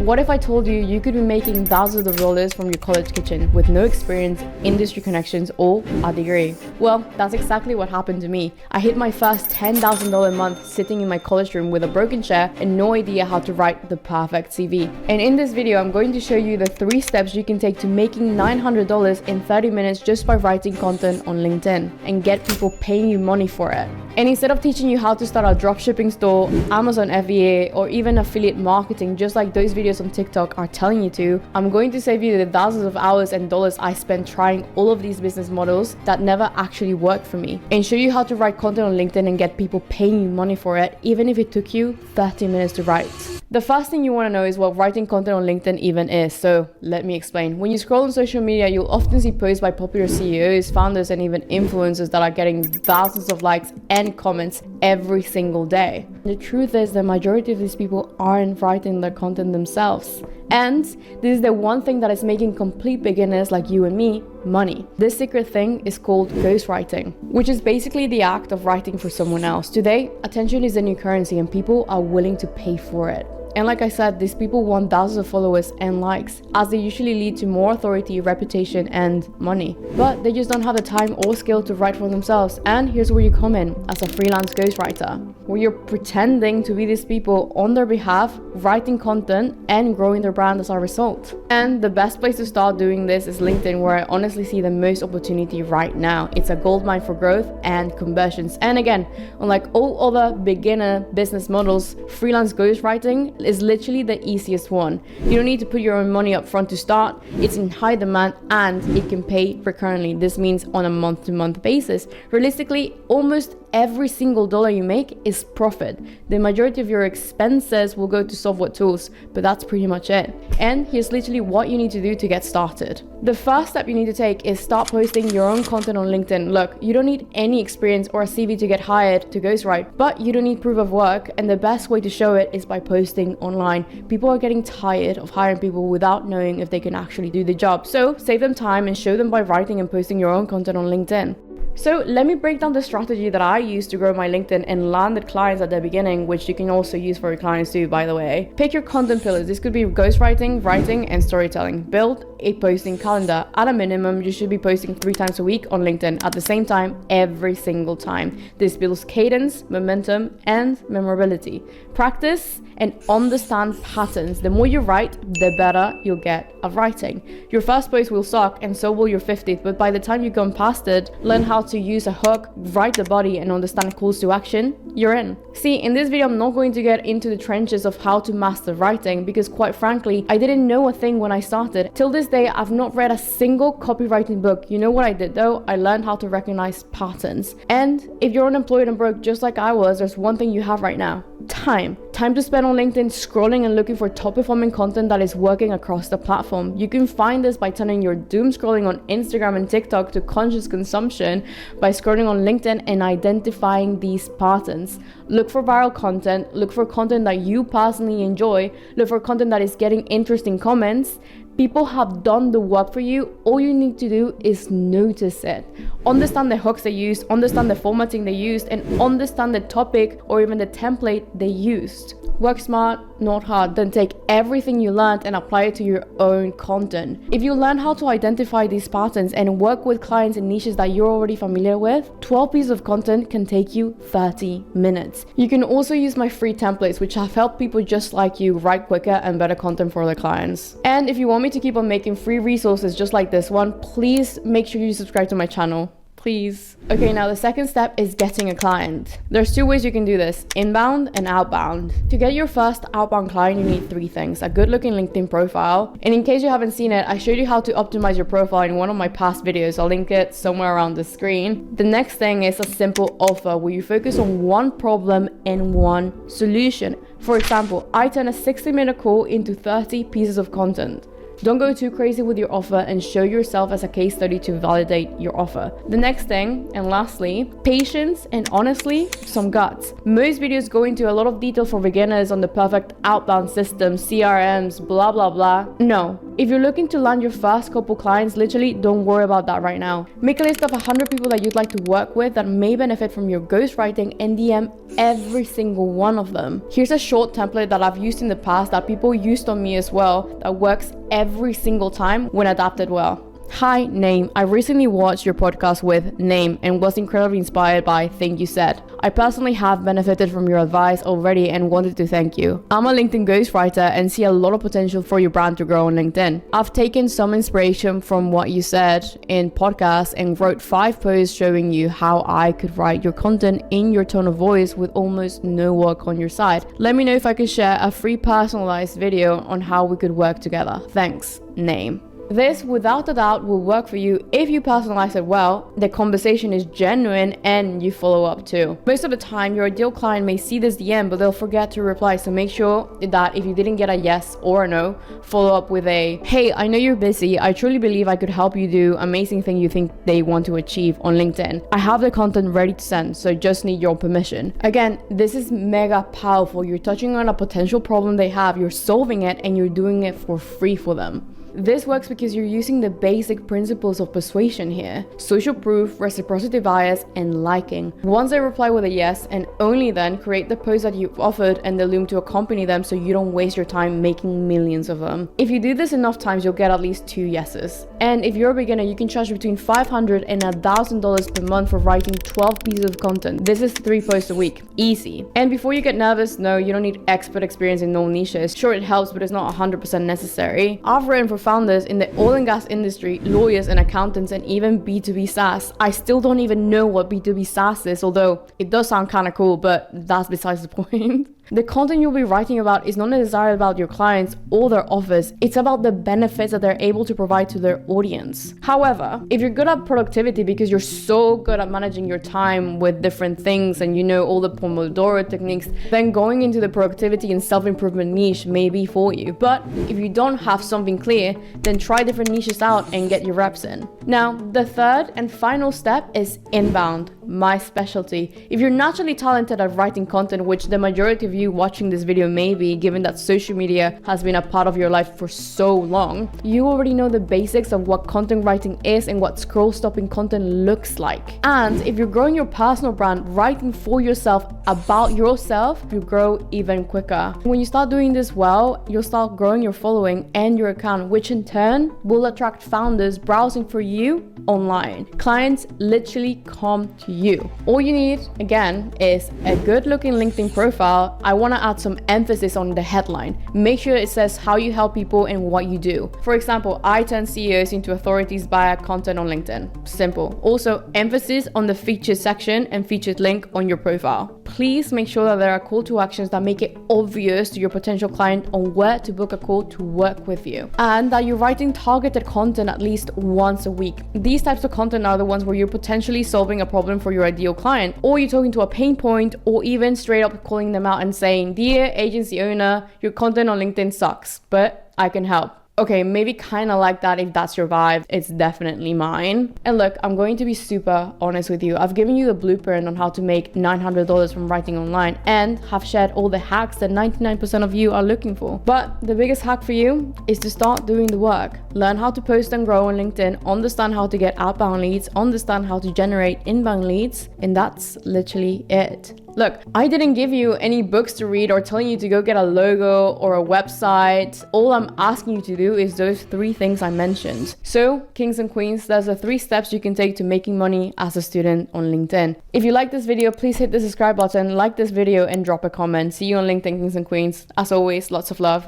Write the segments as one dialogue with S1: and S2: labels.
S1: What if I told you you could be making thousands of dollars from your college kitchen with no experience, industry connections, or a degree? Well, that's exactly what happened to me. I hit my first $10,000 month sitting in my college room with a broken chair and no idea how to write the perfect CV. And in this video, I'm going to show you the 3 steps you can take to making $900 in 30 minutes just by writing content on LinkedIn and get people paying you money for it. And instead of teaching you how to start a dropshipping store, Amazon FBA, or even affiliate marketing, just like those videos on TikTok are telling you to, I'm going to save you the thousands of hours and dollars I spent trying all of these business models that never actually worked for me, and show you how to write content on LinkedIn and get people paying you money for it, even if it took you 30 minutes to write. The first thing you want to know is what writing content on LinkedIn even is, so let me explain. When you scroll on social media, you'll often see posts by popular CEOs, founders, and even influencers that are getting thousands of likes and comments every single day. The truth is, the majority of these people aren't writing their content themselves. And this is the one thing that is making complete beginners like you and me money. This secret thing is called ghostwriting, which is basically the act of writing for someone else. Today, attention is the new currency and people are willing to pay for it. And like I said, these people want thousands of followers and likes, as they usually lead to more authority, reputation, and money. But they just don't have the time or skill to write for themselves. And here's where you come in as a freelance ghostwriter, where you're pretending to be these people on their behalf, writing content and growing their brand as a result. And the best place to start doing this is LinkedIn, where I honestly see the most opportunity right now. It's a goldmine for growth and conversions. And again, unlike all other beginner business models, freelance ghostwriting is literally the easiest one. You don't need to put your own money up front to start. It's in high demand and it can pay recurrently. This means on a month-to-month basis. Realistically, almost every single dollar you make is profit. The majority of your expenses will go to software tools, but that's pretty much it. And here's literally what you need to do to get started. The first step you need to take is start posting your own content on LinkedIn. Look, you don't need any experience or a CV to get hired to ghostwrite, but you don't need proof of work, and the best way to show it is by posting online. People are getting tired of hiring people without knowing if they can actually do the job. So save them time and show them by writing and posting your own content on LinkedIn. So let me break down the strategy that I used to grow my LinkedIn and landed clients at the beginning, which you can also use for your clients too, by the way. Pick your content pillars. This could be ghostwriting, writing, and storytelling. Build a posting calendar. At a minimum, you should be posting 3 times a week on LinkedIn at the same time every single time. This builds cadence, momentum, and memorability. Practice and understand patterns. The more you write, the better you'll get at writing. Your first post will suck and so will your 50th, but by the time you've gone past it, learn how to use a hook, write the body, and understand calls to action, you're in. See, in this video, I'm not going to get into the trenches of how to master writing because quite frankly, I didn't know a thing when I started. Till this day, I've not read a single copywriting book. You know what I did though? I learned how to recognize patterns. And if you're unemployed and broke just like I was, there's one thing you have right now: time. Time to spend on LinkedIn scrolling and looking for top performing content that is working across the platform. You can find this by turning your doom scrolling on Instagram and TikTok to conscious consumption by scrolling on LinkedIn and identifying these patterns. Look for viral content, look for content that you personally enjoy, look for content that is getting interesting comments. People have done the work for you. All you need to do is notice it. Understand the hooks they used, understand the formatting they used, and understand the topic or even the template they used. Work smart, not hard. Then take everything you learned and apply it to your own content. If you learn how to identify these patterns and work with clients in niches that you're already familiar with, 12 pieces of content can take you 30 minutes. You can also use my free templates, which have helped people just like you write quicker and better content for their clients. And if you want me to keep on making free resources just like this one, please make sure you subscribe to my channel. Please. Okay, now the second step is getting a client. There's 2 ways you can do this: inbound and outbound. To get your first outbound client, you need 3 things: a good looking LinkedIn profile. And in case you haven't seen it, I showed you how to optimize your profile in one of my past videos. I'll link it somewhere around the screen. The next thing is a simple offer where you focus on one problem and one solution. For example, I turn a 60-minute call into 30 pieces of content. Don't go too crazy with your offer and show yourself as a case study to validate your offer. The next thing, and lastly, patience and honestly, some guts. Most videos go into a lot of detail for beginners on the perfect outbound system, CRMs, blah, blah, blah. No, If you're looking to land your first couple clients, literally don't worry about that right now. Make a list of 100 people that you'd like to work with that may benefit from your ghostwriting and DM every single one of them. Here's a short template that I've used in the past that people used on me as well that works every single time when adapted well. Hi, Name. I recently watched your podcast with Name and was incredibly inspired by things you said. I personally have benefited from your advice already and wanted to thank you. I'm a LinkedIn ghostwriter and see a lot of potential for your brand to grow on LinkedIn. I've taken some inspiration from what you said in podcasts and wrote 5 posts showing you how I could write your content in your tone of voice with almost no work on your side. Let me know if I could share a free personalized video on how we could work together. Thanks, Name. This, without a doubt, will work for you if you personalize it well, the conversation is genuine, and you follow up too. Most of the time, your ideal client may see this DM, but they'll forget to reply. So make sure that if you didn't get a yes or a no, follow up with a, hey, I know you're busy. I truly believe I could help you do amazing thing you think they want to achieve on LinkedIn. I have the content ready to send, so just need your permission. Again, this is mega powerful. You're touching on a potential problem they have, you're solving it, and you're doing it for free for them. This works because you're using the basic principles of persuasion here: social proof, reciprocity bias, and liking. Once they reply with a yes, and only then create the post that you've offered and the loom to accompany them so you don't waste your time making millions of them. If you do this enough times, you'll get at least 2 yeses. And if you're a beginner, you can charge between $500 and $1,000 per month for writing 12 pieces of content. This is 3 posts a week. Easy. And before you get nervous, no, you don't need expert experience in all niches. Sure, it helps, but it's not 100% necessary. I've written for founders in the oil and gas industry, lawyers and accountants, and even B2B SaaS. I still don't even know what B2B SaaS is, although it does sound kind of cool, but that's besides the point. The content you'll be writing about is not necessarily about your clients or their offers. It's about the benefits that they're able to provide to their audience. However, if you're good at productivity because you're so good at managing your time with different things and you know all the Pomodoro techniques, then going into the productivity and self-improvement niche may be for you. But if you don't have something clear, then try different niches out and get your reps in. Now, the third and final step is inbound, my specialty. If you're naturally talented at writing content, which the majority of you watching this video may be, given that social media has been a part of your life for so long, you already know the basics of what content writing is and what scroll stopping content looks like. And if you're growing your personal brand, writing for yourself about yourself, you grow even quicker. When you start doing this well, you'll start growing your following and your account, which in turn will attract founders browsing for you online. Clients literally come to you. All you need, again, is a good looking LinkedIn profile. I want to add some emphasis on the headline. Make sure it says how you help people and what you do. For example, I turn CEOs into authorities via content on LinkedIn. Simple. Also, emphasis on the featured section and featured link on your profile. Please make sure that there are call to actions that make it obvious to your potential client on where to book a call to work with you, and that you're writing targeted content at least once a week. These types of content are the ones where you're potentially solving a problem for your ideal client, or you're talking to a pain point, or even straight up calling them out and saying, dear agency owner, your content on LinkedIn sucks, but I can help. Okay, maybe kind of like that if that's your vibe. It's definitely mine. And look, I'm going to be super honest with you. I've given you the blueprint on how to make $900 from writing online and have shared all the hacks that 99% of you are looking for. But the biggest hack for you is to start doing the work. Learn how to post and grow on LinkedIn, understand how to get outbound leads, understand how to generate inbound leads, and that's literally it. Look, I didn't give you any books to read or telling you to go get a logo or a website. All I'm asking you to do is those 3 things I mentioned. So, kings and queens, there's the 3 steps you can take to making money as a student on LinkedIn. If you like this video, please hit the subscribe button, like this video, and drop a comment. See you on LinkedIn, kings and queens. As always, lots of love.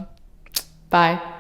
S1: Bye.